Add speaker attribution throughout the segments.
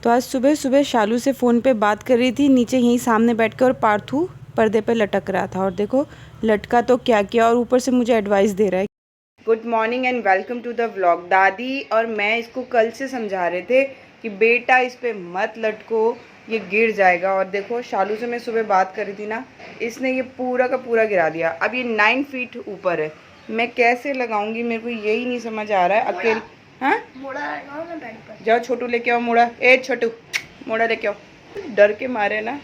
Speaker 1: तो आज सुबह सुबह शालू से फ़ोन पे बात कर रही थी नीचे यहीं सामने बैठ कर, और पार्थू पर्दे पे लटक रहा था और देखो लटका तो क्या किया, और ऊपर से मुझे एडवाइस दे रहा है। Good morning and welcome to the vlog. दादी और मैं इसको कल से समझा रहे थे कि बेटा इस पे मत लटको, ये गिर जाएगा। और देखो शालू से मैं सुबह बात कर रही थी ना, इसने ये पूरा का पूरा गिरा दिया। अब ये 9 फीट ऊपर है, मैं कैसे लगाऊंगी मेरे को यही नहीं समझ आ रहा है। अकेले हाँ मोड़ा लगाओ ना बेड पर। जाओ छोटू लेके आओ मोड़ा, ए छोटू मोड़ा लेके आओ। डर के मारे ना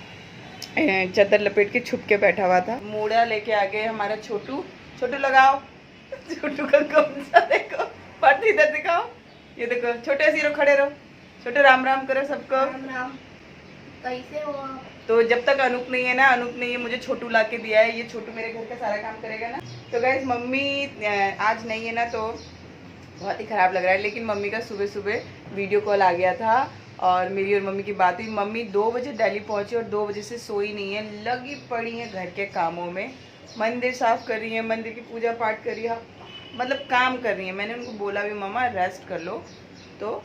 Speaker 1: चादर लपेट के छुप के बैठा हुआ था। मोड़ा लेके आ गए हमारा छोटू। छोटू लगाओ, छोटू का कमसा देखो, पट इधर दिखाओ, ये देखो छोटे ऐसे रहो, खड़े रहो। छोटे राम राम करो सबको। राम राम। कैसे हो? तो जब तक अनूप नहीं है ना, अनूप ने ये मुझे छोटू ला के दिया है, ये छोटू मेरे घर का सारा काम करेगा ना। तो गाइस मम्मी आज नहीं है ना, तो बहुत ही ख़राब लग रहा है। लेकिन मम्मी का सुबह सुबह वीडियो कॉल आ गया था और मेरी और मम्मी की बात हुई। मम्मी 2 बजे दिल्ली पहुंची और 2 बजे से सोई नहीं है, लगी पड़ी है घर के कामों में। मंदिर साफ़ कर रही है, मंदिर की पूजा पाठ कर रही है, मतलब काम कर रही है। मैंने उनको बोला भी मम्मा रेस्ट कर लो, तो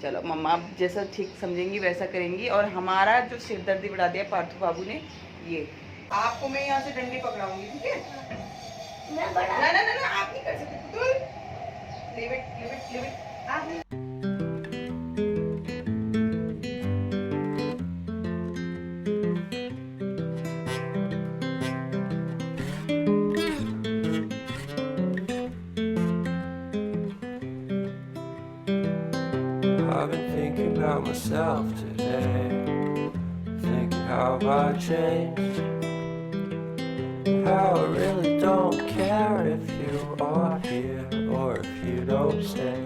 Speaker 1: चलो मम्मा आप जैसा ठीक समझेंगी वैसा करेंगी। और हमारा जो सिरदर्दी बढ़ा दिया पार्थू बाबू ने, ये आपको मैं यहाँ से डंडी पकड़ाऊंगी, ठीक है? ना ना आप नहीं कर सकते, leave it. I've been thinking about myself today, thinking how I changed, how I really don't care if you are here or if you don't stay.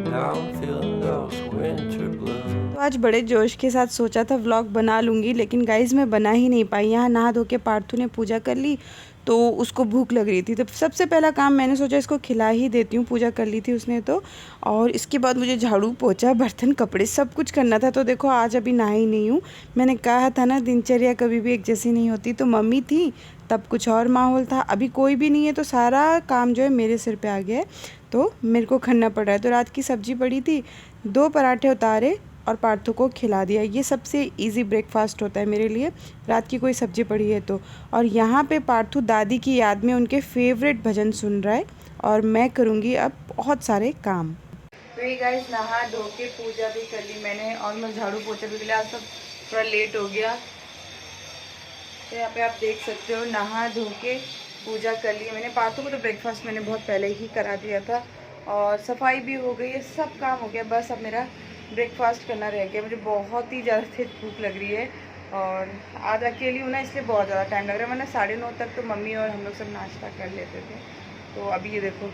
Speaker 1: Now I'm feeling those winter blues. तो आज बड़े जोश के साथ सोचा था vlog बना लूँगी, लेकिन गाइज़ मैं बना ही नहीं पाई। यहाँ नहा धो के पार्थू ने पूजा कर ली, तो उसको भूख लग रही थी, तो सबसे पहला काम मैंने सोचा इसको खिला ही देती हूँ। पूजा कर ली थी उसने तो, और इसके बाद मुझे झाड़ू पोछा बर्तन कपड़े सब कुछ करना था। तो देखो आज अभी नहाई नहीं हूँ। मैंने कहा था ना दिनचर्या कभी भी एक जैसी नहीं होती। तो मम्मी थी तब कुछ और माहौल था, अभी कोई भी नहीं है, तो सारा काम जो है मेरे सिर पे आ गया है, तो मेरे को करना पड़ रहा है। तो रात की सब्ज़ी पड़ी थी, 2 पराठे उतारे और पार्थू को खिला दिया। ये सबसे इजी ब्रेकफास्ट होता है मेरे लिए, रात की कोई सब्ज़ी पड़ी है तो। और यहाँ पे पार्थू दादी की याद में उनके फेवरेट भजन सुन रहा है, और मैं करूँगी अब बहुत सारे काम। तो ये गाइस नहा धो के पूजा भी कर ली मैंने, और मैं झाड़ू पोछा भी लिया। आज सब थोड़ा लेट हो गया, तो यहाँ पे आप देख सकते हो नहा धो के पूजा कर ली मैंने। पार्थू को तो ब्रेकफास्ट मैंने बहुत पहले ही करा दिया था, और सफाई भी हो गई है, सब काम हो गया। बस अब मेरा ब्रेकफास्ट करना रह गया। मुझे बहुत ही ज़्यादा तेज भूख लग रही है, और आज अकेली हूँ ना, इसलिए बहुत ज़्यादा टाइम लग रहा है। वरना 9:30 तक तो मम्मी और हम लोग सब नाश्ता कर लेते थे। तो अभी ये देखो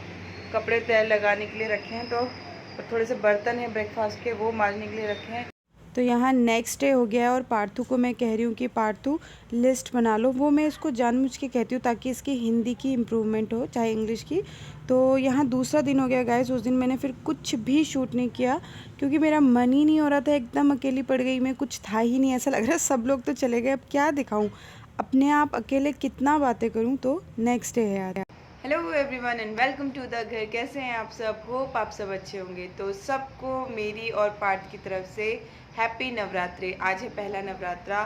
Speaker 1: कपड़े तय लगाने के लिए रखे हैं, तो थोड़े से बर्तन हैं ब्रेकफास्ट के, वो मांजने के लिए रखे हैं। तो यहाँ नेक्स्ट डे हो गया है, और पार्थू को मैं कह रही हूँ कि पार्थू लिस्ट बना लो। वो मैं इसको जानबूझ के कहती हूँ ताकि इसकी हिंदी की इम्प्रूवमेंट हो, चाहे इंग्लिश की। तो यहाँ दूसरा दिन हो गया गाइस। उस दिन मैंने फिर कुछ भी शूट नहीं किया, क्योंकि मेरा मन ही नहीं हो रहा था। एकदम अकेली पड़ गई मैं, कुछ था ही नहीं, ऐसा लग रहा है सब लोग तो चले गए, अब क्या दिखाऊँ अपने आप अकेले, कितना बातें करूँ। तो नेक्स्ट डे है यार। Hello everyone and welcome to the घर। कैसे हैं आप सब? होप आप सब अच्छे होंगे। तो सबको मेरी और पार्थ की तरफ से हैप्पी नवरात्रि। आज है पहला नवरात्रा।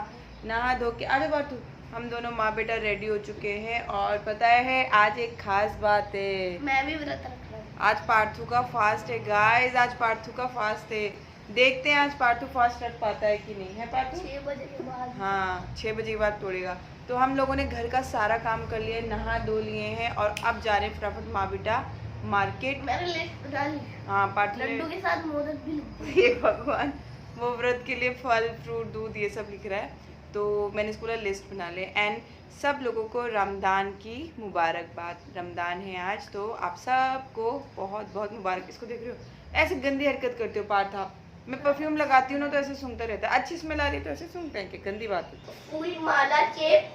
Speaker 1: नहा धो के आज पार्थू हम दोनों माँ बेटा रेडी हो चुके हैं, और पता है आज एक खास बात है,
Speaker 2: मैं भी व्रत रख रहा हूँ।
Speaker 1: आज पार्थू का फास्ट है गाइस, आज पार्थू का फास्ट है। देखते हैं आज पार्थू फास्ट रख पाता है कि नहीं है। पार्थू
Speaker 2: 6 बजे के बाद,
Speaker 1: हाँ 6 बजे के बाद तोड़ेगा। तो हम लोगों ने घर का सारा काम कर लिया, नहा धो लिए हैं, और अब जा रहे हैं फटाफट माँ बेटा मार्केट।
Speaker 2: मैंने लिस्ट डाली।
Speaker 1: हाँ पार्टी
Speaker 2: लड्डू के साथ मोदक भी लिखा।
Speaker 1: ये भगवान, वो व्रत के लिए फल फ्रूट दूध ये सब लिख रहा है। तो मैंने इसको लिस्ट बना ले। एंड सब लोगों को रमज़ान की मुबारकबाद। रमज़ान है आज, तो आप सबको बहुत बहुत मुबारक। इसको देख रहे हो ऐसे गंदी हरकत करते हो पार्थ आप। मैं परफ्यूम लगाती हूँ ना तो ऐसे सूंघता रहता है, अच्छी स्मेल आ रही है तो ऐसे सूंघते हैं, कि गंदी बात है।
Speaker 2: पूरी माला चेप,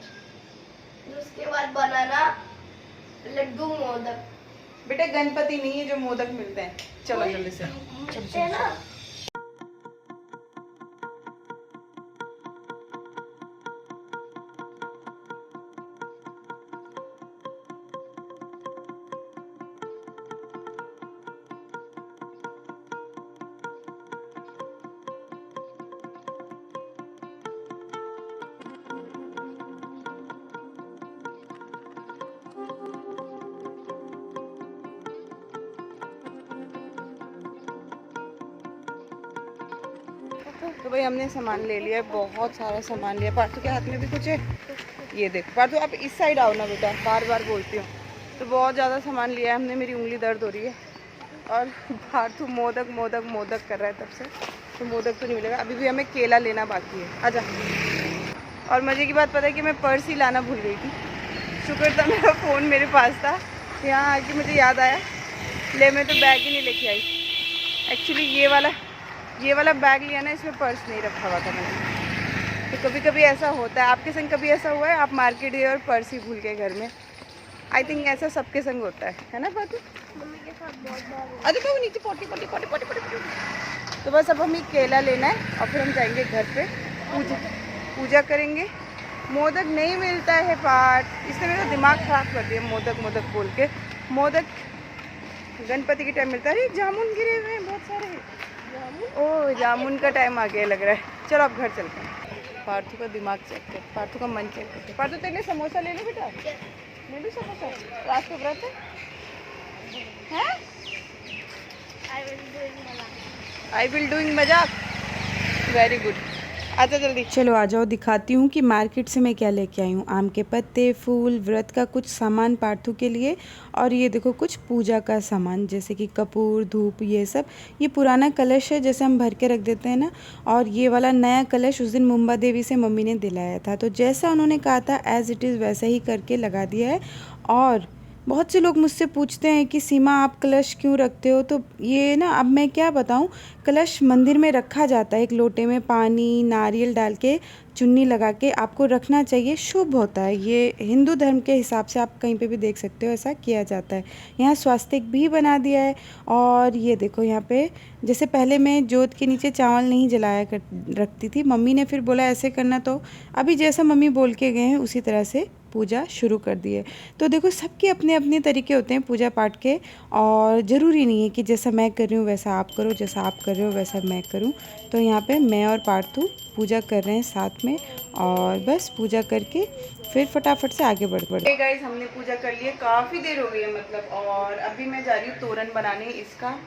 Speaker 2: उसके बाद बनाना, लड्डू मोदक।
Speaker 1: बेटा गणपति नहीं है जो मोदक मिलते हैं। चलो जल्दी से
Speaker 2: मिलते हैं ना।
Speaker 1: तो भाई हमने सामान ले लिया है, बहुत सारा सामान लिया। पार्थू के हाथ में भी कुछ है, ये देखो। पार्थू आप इस साइड आओ ना बेटा, बार बार बोलती हूँ। तो बहुत ज़्यादा सामान लिया है हमने, मेरी उंगली दर्द हो रही है। और पार्थू मोदक मोदक मोदक कर रहा है तब से, तो मोदक तो नहीं मिलेगा। अभी भी हमें केला लेना बाकी है। आजा। और मज़े की बात पता है कि मैं पर्स ही लाना भूल गई थी। शुक्र था मेरा फ़ोन मेरे पास था, यहाँ आके मुझे याद आया, ले मैं तो बैग ही नहीं लेके आई। एक्चुअली ये वाला बैग लिया ना, इसमें पर्स नहीं रखा हुआ था मैंने। तो कभी कभी ऐसा होता है, आपके संग कभी ऐसा हुआ है आप मार्केट गए और पर्स ही भूल गए घर में? आई थिंक ऐसा सबके संग होता है ना फातू?
Speaker 2: मम्मी के साथ बहुत बार
Speaker 1: अरे तो नीचे पोटी पोटी पोटी पोटी पोटी। तो बस अब हमें केला लेना है और फिर हम जाएंगे घर पे, पूजा करेंगे। मोदक नहीं मिलता है पार्थ, इसने मेरा दिमाग ख़राब कर दिया मोदक मोदक बोल के। मोदक गणपति के टाइम मिलता है। अरे जामुन गिरे हुए हैं बहुत सारे। ओह जामुन का टाइम आ गया लग रहा है। चलो अब घर चलते हैं। पार्थू का दिमाग चेक कर, पार्थू का मन चेक करते। पार्थू तेरे लिए समोसा ले लो बेटा, ले लो समोसा। रात को व्रत है? आई विल डूइंग मजाक। Very good. आजा जल्दी। चलो आ जाओ, दिखाती हूँ कि मार्केट से मैं क्या लेके आई हूँ। आम के पत्ते, फूल, व्रत का कुछ सामान पार्थू के लिए, और ये देखो कुछ पूजा का सामान जैसे कि कपूर, धूप, ये सब। ये पुराना कलश है जैसे हम भर के रख देते हैं ना, और ये वाला नया कलश उस दिन मुंबा देवी से मम्मी ने दिलाया था, तो जैसा उन्होंने कहा था एज़ इट इज़ वैसा ही करके लगा दिया है। और बहुत से लोग मुझसे पूछते हैं कि सीमा आप कलश क्यों रखते हो, तो ये ना अब मैं क्या बताऊं, कलश मंदिर में रखा जाता है, एक लोटे में पानी नारियल डाल के चुन्नी लगा के आपको रखना चाहिए, शुभ होता है। ये हिंदू धर्म के हिसाब से आप कहीं पे भी देख सकते हो, ऐसा किया जाता है। यहाँ स्वास्तिक भी बना दिया है। और ये देखो यहाँ पे, जैसे पहले मैं जोत के नीचे चावल नहीं जलाया रखती थी, मम्मी ने फिर बोला ऐसे करना, तो अभी जैसा मम्मी बोल के गए हैं उसी तरह से पूजा शुरू कर दी है। तो देखो सबके अपने अपने तरीके होते हैं पूजा पाठ के, और ज़रूरी नहीं है कि जैसा मैं कर रही हूँ वैसा आप करो, जैसा आप कर रहे हो वैसा मैं करूँ। तो यहाँ पे मैं और पार्थू पूजा कर रहे हैं साथ में, और बस पूजा करके फिर फटाफट से आगे बढ़ गाइस हमने पूजा कर ली है, काफ़ी देर हो गई है मतलब। और अभी मैं जा रही हूँ तोरण बनाने इसका।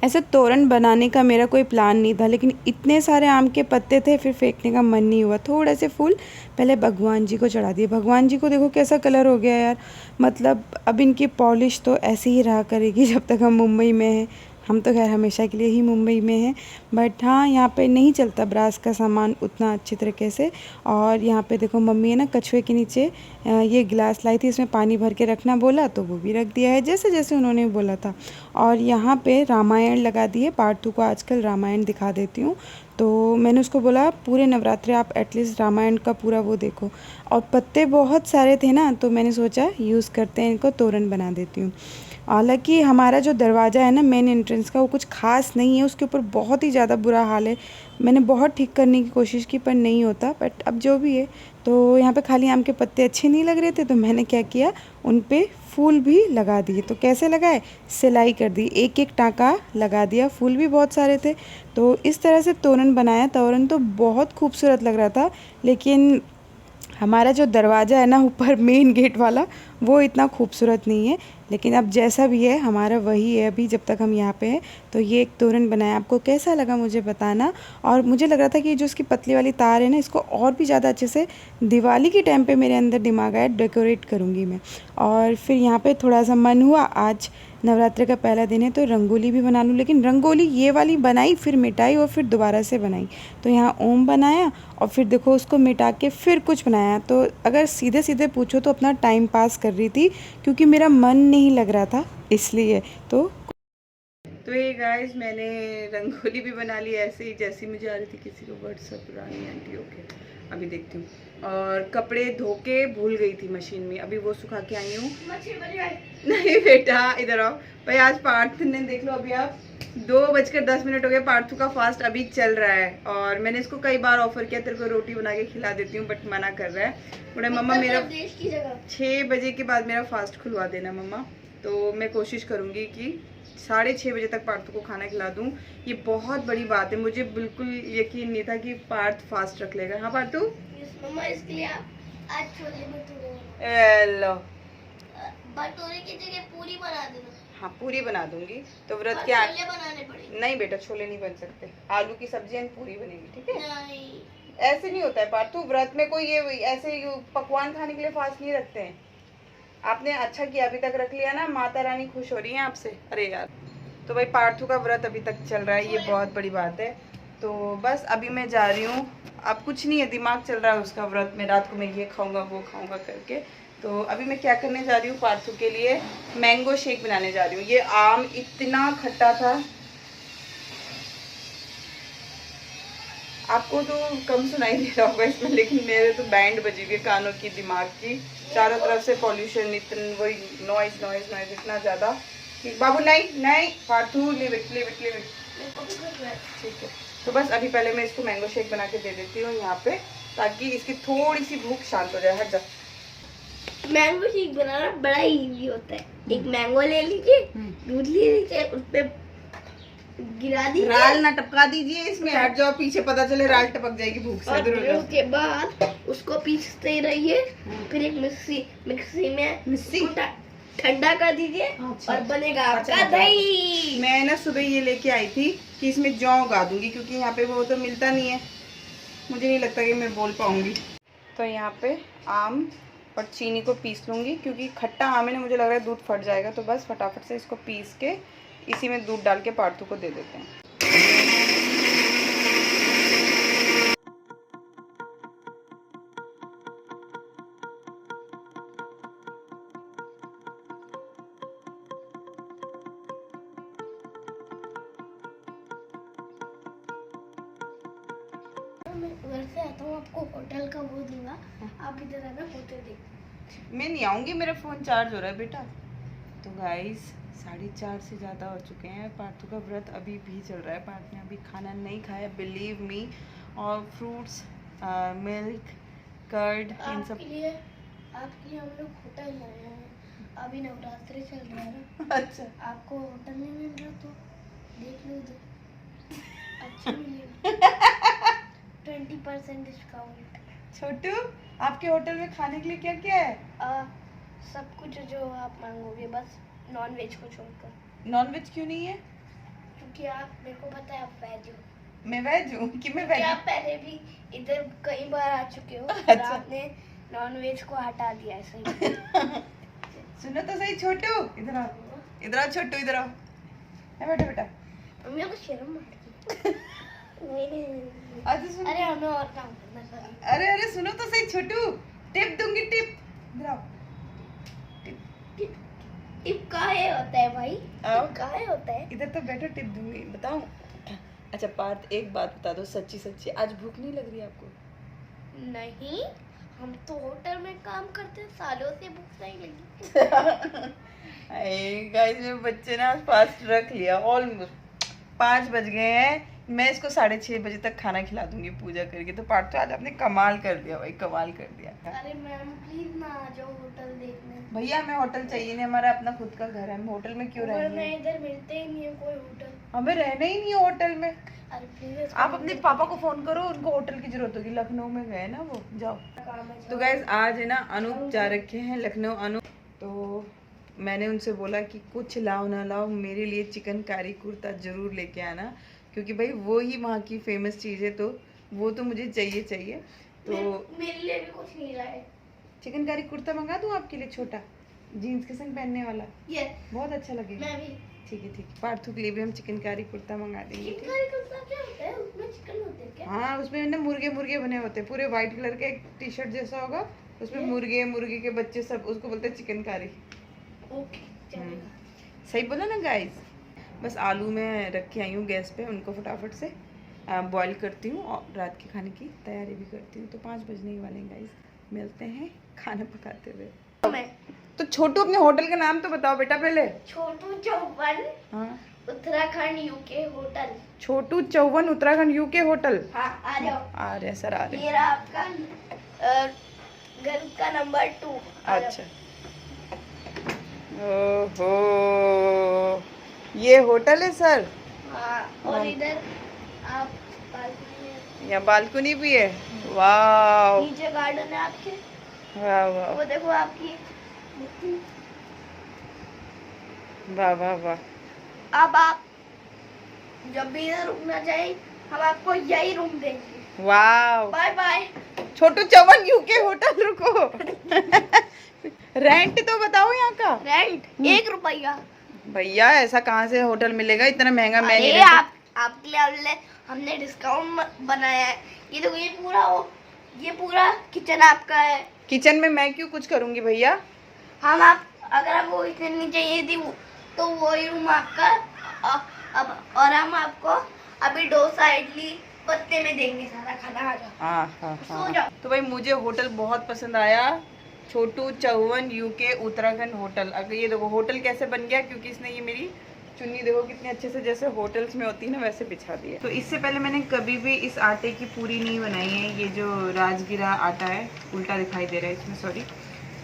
Speaker 1: ऐसे तोरण बनाने का मेरा कोई प्लान नहीं था, लेकिन इतने सारे आम के पत्ते थे फिर फेंकने का मन नहीं हुआ। थोड़े से फूल पहले भगवान जी को चढ़ा दिए। भगवान जी को देखो कैसा कलर हो गया यार, मतलब अब इनकी पॉलिश तो ऐसी ही रहा करेगी जब तक हम मुंबई में हैं। हम तो खैर हमेशा के लिए ही मुंबई में हैं, बट हाँ यहाँ पे नहीं चलता ब्रास का सामान उतना अच्छी तरीके से। और यहाँ पे देखो मम्मी है ना कछुए के नीचे ये गिलास लाई थी, इसमें पानी भर के रखना बोला तो वो भी रख दिया है जैसे जैसे उन्होंने बोला था। और यहाँ पे रामायण लगा दिए, पार्थू को आजकल रामायण दिखा देती हूँ। तो मैंने उसको बोला पूरे नवरात्रे आप एटलीस्ट रामायण का पूरा वो देखो। और पत्ते बहुत सारे थे ना, तो मैंने सोचा यूज़ करते हैं इनको, तोरण बना देती हूँ। हालांकि हमारा जो दरवाज़ा है ना मेन एंट्रेंस का, वो कुछ खास नहीं है, उसके ऊपर बहुत ही ज़्यादा बुरा हाल है। मैंने बहुत ठीक करने की कोशिश की पर नहीं होता, बट अब जो भी है। तो यहाँ पे खाली आम के पत्ते अच्छे नहीं लग रहे थे, तो मैंने क्या किया उन पे फूल भी लगा दिए। तो कैसे लगाए, सिलाई कर दी, एक एक टाँका लगा दिया, फूल भी बहुत सारे थे। तो इस तरह से तोरण बनाया। तोरण तो बहुत खूबसूरत लग रहा था, लेकिन हमारा जो दरवाज़ा है ना ऊपर मेन गेट वाला, वो इतना खूबसूरत नहीं है। लेकिन अब जैसा भी है हमारा वही है अभी जब तक हम यहाँ पे हैं। तो ये एक तोरण बनाया, आपको कैसा लगा मुझे बताना। और मुझे लग रहा था कि जो इसकी पतली वाली तार है ना, इसको और भी ज़्यादा अच्छे से दिवाली के टाइम पे मेरे अंदर दिमाग आया डेकोरेट करूँगी मैं। और फिर यहाँ पे थोड़ा सा मन हुआ, आज नवरात्रि का पहला दिन है तो रंगोली भी बना लूँ। लेकिन रंगोली ये वाली बनाई, फिर मिटाई और फिर दोबारा से बनाई। तो यहाँ ओम बनाया और फिर देखो उसको मिटा के फिर कुछ बनाया। तो अगर सीधे सीधे पूछो तो अपना टाइम पास कर रही थी, क्योंकि मेरा मन नहीं लग रहा था इसलिए। तो ये गाइस मैंने रंगोली भी बना ली ऐसे ही जैसी मुझे आ रही थी। किसी को व्हाट्सअप रानी आंटी, ओके अभी देखती हूँ। और कपड़े धो के भूल गई थी मशीन में, अभी वो सुखा के आई हूँ। नहीं बेटा इधर आओ भाई, आज पार्थ ने देख लो, अभी आप 2:10 हो गए, पार्थू का फास्ट अभी चल रहा है। और मैंने इसको कई बार ऑफर किया तेरे को रोटी बना के खिला देती हूँ, बट मना कर रहा है। बोले मम्मा मेरा 6 बजे के बाद मेरा फास्ट खुलवा देना मम्मा। तो मैं कोशिश करूँगी कि 6:30 बजे तक पार्थू को खाना खिला दूँ। ये बहुत बड़ी बात है, मुझे बिल्कुल यकीन नहीं था कि पार्थ फास्ट रख लेगा। हाँ पार्थू
Speaker 2: मम्मा इसके लिए आज छोले भटूरे
Speaker 1: हेलो
Speaker 2: भटूरे की जगह पूरी बना देना।
Speaker 1: हाँ पूरी बना दूंगी। तो व्रत
Speaker 2: और
Speaker 1: के
Speaker 2: छोले बनाने पड़ेंगे।
Speaker 1: नहीं बेटा छोले नहीं बन सकते, आलू की सब्जी एंड पूरी बनेगी, ठीक है।
Speaker 2: नहीं
Speaker 1: ऐसे नहीं होता है पार्थू, व्रत में कोई ये ऐसे पकवान खाने के लिए फास्ट नहीं रखते हैं। आपने अच्छा किया अभी तक रख लिया ना, माता रानी खुश हो रही है आपसे। अरे यार, तो भाई पार्थू का व्रत अभी तक चल रहा है, ये बहुत बड़ी बात है। तो बस अभी मैं जा रही हूँ, अब कुछ नहीं है, दिमाग चल रहा है उसका व्रत में, रात को मैं ये खाऊंगा वो खाऊंगा करके। तो अभी मैं क्या करने जा रही हूँ, पार्थू के लिए मैंगो शेक बनाने जा रही हूँ। ये आम इतना खट्टा था, आपको तो कम सुनाई दे रहा होगा इसमें, लेकिन मेरे तो बैंड बजी हुई है कानों की, दिमाग की। चारों तरफ से पॉल्यूशन, इतना वही नॉइज नॉइज नॉइज इतना ज़्यादा कि बाबू नहीं नहीं पार्थू ले बेट ले बेट ले बेट, ठीक है। तो बस अभी पहले मैं इसको मैंगो शेक बना के दे देती हूँ यहाँ पे, ताकि इसकी थोड़ी सी भूख शांत हो जाए। हट जा।
Speaker 2: मैंगो शेक बनाना बड़ा इजी होता है। एक मैंगो ले लीजिए, दूध ले लीजिए, उस पे गिरा दीजिए,
Speaker 1: राल ना टपका दीजिए इसमें। हट जाओ पीछे, पता चले राल टपक जाएगी भूख से।
Speaker 2: और
Speaker 1: दूर हो
Speaker 2: फिर
Speaker 1: जाओ।
Speaker 2: उसके बाद उसको पीसते रहिए। फिर एक मिक्सी में
Speaker 1: मिक्सी
Speaker 2: उसको ठंडा कर दीजिए।
Speaker 1: अच्छा।
Speaker 2: और बनेगा
Speaker 1: अच्छा,
Speaker 2: आपका दही।
Speaker 1: मैं ना सुबह ये लेके आई थी कि इसमें जौ उगा दूंगी, क्योंकि यहाँ पे वो तो मिलता नहीं है, मुझे नहीं लगता कि मैं बोल पाऊंगी। तो यहाँ पे आम और चीनी को पीस लूँगी, क्योंकि खट्टा आम है ना, मुझे लग रहा है दूध फट जाएगा। तो बस फटाफट से इसको पीस के इसी में दूध डाल के पार्थू को दे देते हैं।
Speaker 2: मैं घर से आता हूँ, आपको होटल का वो दूंगा, आप इधर आना, होटल देख।
Speaker 1: मैं नहीं आऊँगी, मेरा फ़ोन चार्ज हो रहा है बेटा। तो गाइस 4:30 से ज़्यादा हो चुके हैं, पार्थू का व्रत अभी भी चल रहा है। पार्थ ने अभी खाना नहीं खाया, बिलीव मी। और फ्रूट्स, मिल्क, कर्ड, इन सब।
Speaker 2: आपके लिए हम लोग होटल लाए हैं। अभी नवरात्रि चल रहा है ना।
Speaker 1: अच्छा,
Speaker 2: आपको होटल में मिल रहा तो देख लो उधर, अच्छा मिलेगा। 20% डिस्काउंट।
Speaker 1: छोटू आपके होटल में खाने के लिए क्या क्या है?
Speaker 2: सब कुछ जो आप मांगोगे, बस नॉन वेज को छोड़कर।
Speaker 1: नॉन वेज क्यों नहीं है?
Speaker 2: क्योंकि आप, मेरे को पता है आप वेज हो।
Speaker 1: मैं वेज हूँ कि मैं
Speaker 2: क्योंकि
Speaker 1: वेज?
Speaker 2: आप पहले भी इधर कई बार आ चुके हो। और
Speaker 1: अच्छा।
Speaker 2: आपने नॉन वेज को हटा दिया ऐसे ही।
Speaker 1: सुनो तो सही छोटू, इधर आओ, इधर आओ छोटू, इधर आओ। है बेटा बेटा।
Speaker 2: मम्मी को शर्म आती है। नहीं।
Speaker 1: अच्छा सुनो।
Speaker 2: अरे हमें और काम करना था।
Speaker 1: अरे अरे सुनो तो सही छोटू, टिप दूंगी टिप। इधर आओ।
Speaker 2: टिप काहे होता है भाई?
Speaker 1: आओ।
Speaker 2: टिप काहे होता है?
Speaker 1: इधर तो बैठो, टिप दूंगी। बताऊं? अच्छा पार्थ एक बात बता दो, सच्ची सच्ची, आज भूख नहीं लग रही आपको?
Speaker 2: नहीं, हम तो होटल में काम करते हैं, सालों से भूख नहीं लगी।
Speaker 1: गाइस मेरे बच्चे ने आज फास्ट रख लिया, ऑलमोस्ट 5 बज गए हैं। मैं इसको 6:30 बजे तक खाना खिला दूंगी पूजा करके। तो पार्थ तो आज आपने कमाल कर दिया भाई, कमाल कर दिया।
Speaker 2: अरे मैम प्लीज ना आ जाओ होटल देखने।
Speaker 1: भैया हमें होटल चाहिए नहीं, हमारा अपना खुद का घर है, हम होटल में क्यों
Speaker 2: वरना
Speaker 1: रहेंगे?
Speaker 2: इधर मिलते ही नहीं है कोई होटल।
Speaker 1: हमें रहना ही नहीं है होटल में।
Speaker 2: अरे प्लीज
Speaker 1: आप अपने पापा को फोन करो, उनको होटल की जरूरत होगी, लखनऊ में गए ना वो, जाओ।
Speaker 2: काम है।
Speaker 1: तो गाइज आज है ना अनूप जा रखे हैं लखनऊ। अनूप तो मैंने उनसे बोला कि कुछ लाओ ना लाओ, मेरे लिए चिकन कारी कुर्ता जरूर लेके आना, क्योंकि भाई वो ही वहाँ की फेमस चीज़ है, तो वो तो मुझे चाहिए चाहिए। तो
Speaker 2: मेरे लिए भी कुछ नहीं लाए।
Speaker 1: चिकन कारी कुर्ता मंगा दूँ आपके लिए, छोटा जीन्स के संग पहनने वाला,
Speaker 2: ये
Speaker 1: बहुत अच्छा लगेगा।
Speaker 2: मैं भी।
Speaker 1: ठीक है पार्थू के लिए भी हम चिकन कारी कुर्ता मंगा देंगे।
Speaker 2: चिकन कारी कुर्ता क्या होता है? उसमें चिकन होते हैं क्या?
Speaker 1: हाँ उसमें ना मुर्गे मुर्गे बने होते हैं, पूरे व्हाइट कलर का एक टी शर्ट जैसा होगा, उसमें मुर्गे मुर्गे के बच्चे सब, उसको बोलते हैं चिकन कारी।
Speaker 2: ओके चलेगा।
Speaker 1: सही बोला ना गाइस। बस आलू में रख के आई हूँ गैस पे, उनको फटाफट से बॉईल करती हूँ और रात के खाने की तैयारी भी करती हूँ। तो 5 बजने ही वाले हैं गाइस, मिलते हैं खाना पकाते हुए।
Speaker 2: मैं
Speaker 1: तो छोटू अपने होटल का नाम तो बताओ बेटा पहले।
Speaker 2: छोटू चौवन
Speaker 1: हाँ
Speaker 2: उत्तराखंड यूके होटल।
Speaker 1: छोटू चौवन उत्तराखंड यूके होटल।
Speaker 2: हाँ आ जाओ।
Speaker 1: आ रहे सर, आ रहे।
Speaker 2: मेरा आपका घर का नंबर 2।
Speaker 1: अच्छा, ओहो ये होटल है सर।
Speaker 2: हाँ और इधर आप बालकनी में,
Speaker 1: यहाँ बालकनी भी है, वाह
Speaker 2: नीचे गार्डन है आपके।
Speaker 1: वाह वाह।
Speaker 2: वो देखो आपकी मिट्टी।
Speaker 1: वाह वाह वाह।
Speaker 2: अब आप जब भी इधर रुकना चाहें हम आपको यही रूम देंगे।
Speaker 1: वाह,
Speaker 2: बाय बाय।
Speaker 1: छोटू चौवन यूके होटल रुको। रेंट तो बताओ यहाँ का।
Speaker 2: रेंट 1 रुपया।
Speaker 1: भैया ऐसा कहाँ से होटल मिलेगा इतना महंगा? मैं नहीं
Speaker 2: अरे
Speaker 1: रहती।
Speaker 2: आपके लिए हमने डिस्काउंट बनाया है। ये तो ये पूरा किचन आपका है।
Speaker 1: किचन में मैं क्यों कुछ करूँगी भैया?
Speaker 2: हम आप अगर आपको इतनी चाहिए थी तो वही रूम आपका। अब और हम आपको अभी डोसा इडली पत्ते में देंगे सारा खाना। आ जाओ, सो जाओ।
Speaker 1: तो भाई मुझे होटल बहुत पसंद आया, छोटू चौवन यूके उत्तराखंड होटल। अगर ये देखो होटल कैसे बन गया, क्योंकि इसने ये मेरी चुन्नी देखो कितने अच्छे से जैसे होटल्स में होती है ना वैसे बिछा दी है। तो इससे पहले मैंने कभी भी इस आटे की पूरी नहीं बनाई है। ये जो राजगिरा आटा है, उल्टा दिखाई दे रहा है इसमें, सॉरी।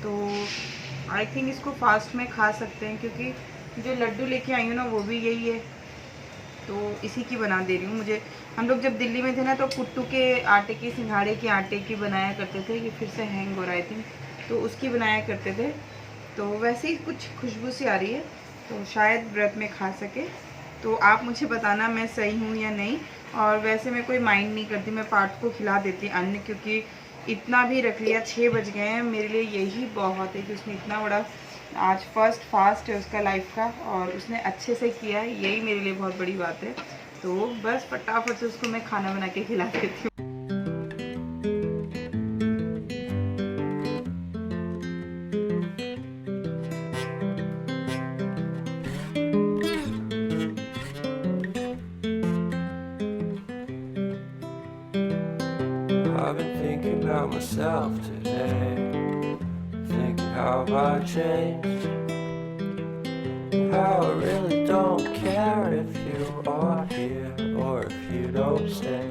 Speaker 1: तो आई थिंक इसको फास्ट में खा सकते हैं, क्योंकि जो लड्डू लेके आई हूँ ना वो भी यही है, तो इसी की बना दे रही हूँ। मुझे हम लोग जब दिल्ली में थे ना तो कुट्टू के आटे की, सिंघाड़े के आटे की बनाया करते थे। ये फिर से हैंग हो रहा है आई थिंक, तो उसकी बनाया करते थे। तो वैसे ही कुछ खुशबू सी आ रही है, तो शायद व्रत में खा सके। तो आप मुझे बताना मैं सही हूँ या नहीं। और वैसे मैं कोई माइंड नहीं करती, मैं पार्थ को खिला देती अन्न, क्योंकि इतना भी रख लिया, 6 बज गए हैं। मेरे लिए यही बहुत है कि उसने इतना बड़ा आज फर्स्ट फास्ट है उसका लाइफ का, और उसने अच्छे से किया है, यही मेरे लिए बहुत बड़ी बात है। तो बस फटाफट से उसको मैं खाना बना के खिला देती हूँ।
Speaker 3: I've been thinking about myself today, thinking how I changed, how I really don't care if you are here or if you don't stay.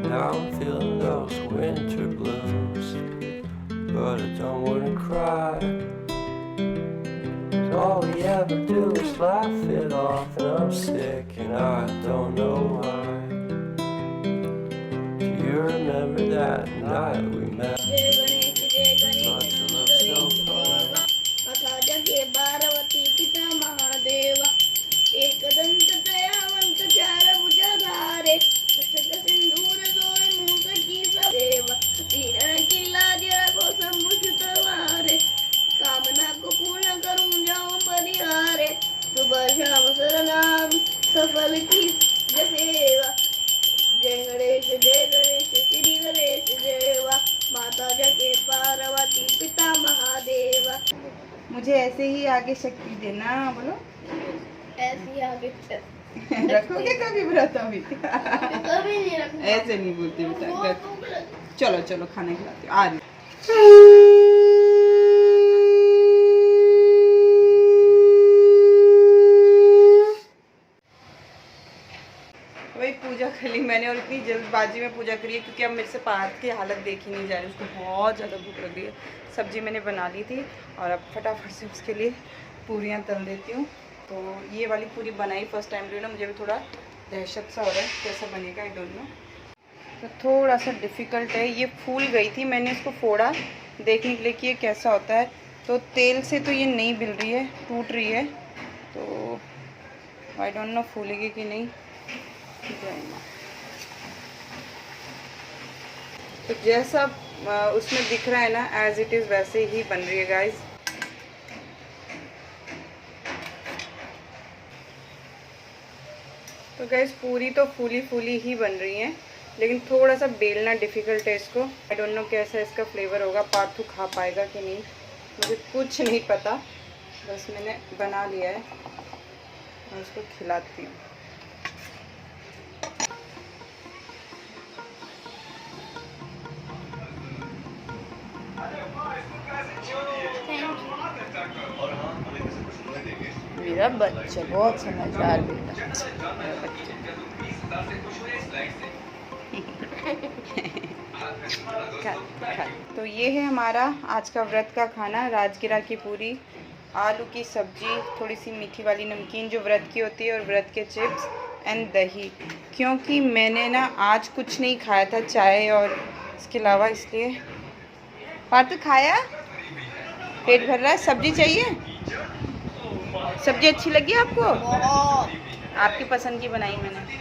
Speaker 3: Now I'm feeling those winter blues, but I don't wanna cry. 'Cause all we ever do is laugh it off, and I'm sick and I don't know why. You remember that night we met? Thought you looked so fine.
Speaker 2: जगे पार्वती पिता महादेव एकदंत दयावंत चार भुजधारे अष्टक सिंधूर सोय मूसकी सदेव तीरण किला जरा को संभुषित वारे कामना को पूर्ण करूं जाऊं परिहारे सुबह शाम सरनाम सफल की सेवा। जय गणेश श्री गणेश देवा माता जगे पार्वती पिता महादेवा।
Speaker 1: मुझे ऐसे ही आगे शक्ति देना, बोलो।
Speaker 2: ऐसी आगे
Speaker 1: रखोगे कभी व्रत? अभी
Speaker 2: कभी नहीं रखना।
Speaker 1: ऐसे नहीं बोलते बेटा। चलो चलो खाना खिलाती हूँ, आ रही। वही पूजा कर ली मैंने, और इतनी जल्दबाजी में पूजा करी है क्योंकि अब मेरे से पार्थ की हालत देखी नहीं जा रही। उसको बहुत ज़्यादा भूख लग रही है। सब्जी मैंने बना ली थी और अब फटाफट से उसके लिए पूरियाँ तल देती हूँ। तो ये वाली पूरी बनाई फर्स्ट टाइम रही ना, मुझे भी थोड़ा दहशत सा हो रहा है कैसा बनेगा, आई डोंट नो। तो थोड़ा सा डिफ़िकल्ट है। ये फूल गई थी, मैंने इसको फोड़ा देखने के लिए कि ये कैसा होता है। तो तेल से तो ये नहीं बिल रही है, टूट रही है। तो आई डोंट नो फूलेगी कि नहीं। तो जैसा उसमें दिख रहा है ना, एज इट इज़ वैसे ही बन रही है गाइस। तो गाइस पूरी तो फूली फूली ही बन रही हैं, लेकिन थोड़ा सा बेलना डिफ़िकल्ट है इसको। आई डोंट नो कैसा इसका फ्लेवर होगा, पार्थू खा पाएगा कि नहीं, मुझे कुछ नहीं पता। बस मैंने बना लिया है और उसको खिलाती हूँ। मेरा बच्चा बहुत समझदार बेटा। तो ये है हमारा आज का व्रत का खाना। राजगिरा की पूरी, आलू की सब्जी, थोड़ी सी मीठी वाली नमकीन जो व्रत की होती है, और व्रत के चिप्स एंड दही। क्योंकि मैंने ना आज कुछ नहीं खाया था चाय और इसके अलावा, इसलिए। पार्थ खाया? पेट भर रहा है? सब्जी चाहिए? सब्जी अच्छी लगी आपको?
Speaker 2: बहुत।
Speaker 1: आपकी पसंद की बनाई मैंने।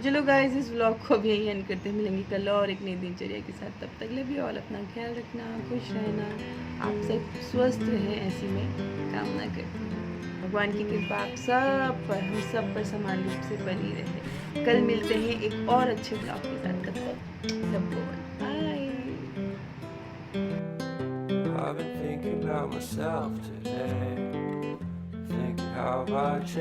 Speaker 1: चलो गाइस, इस व्लॉग को भी यही एंड करते हैं। मिलेंगे कल और एक नई दिनचर्या के साथ। तब तक ले भी और अपना ख्याल रखना, खुश रहना, आप सब स्वस्थ रहें, ऐसी में कामना करती हूँ। भगवान की कृपा आप सब पर, हम सब पर समान रूप से बनी रहे। कल मिलते हैं एक और अच्छे ब्लॉग के साथ। तब तक सबको bye.
Speaker 3: I've been thinking about myself today, thinking how I changed.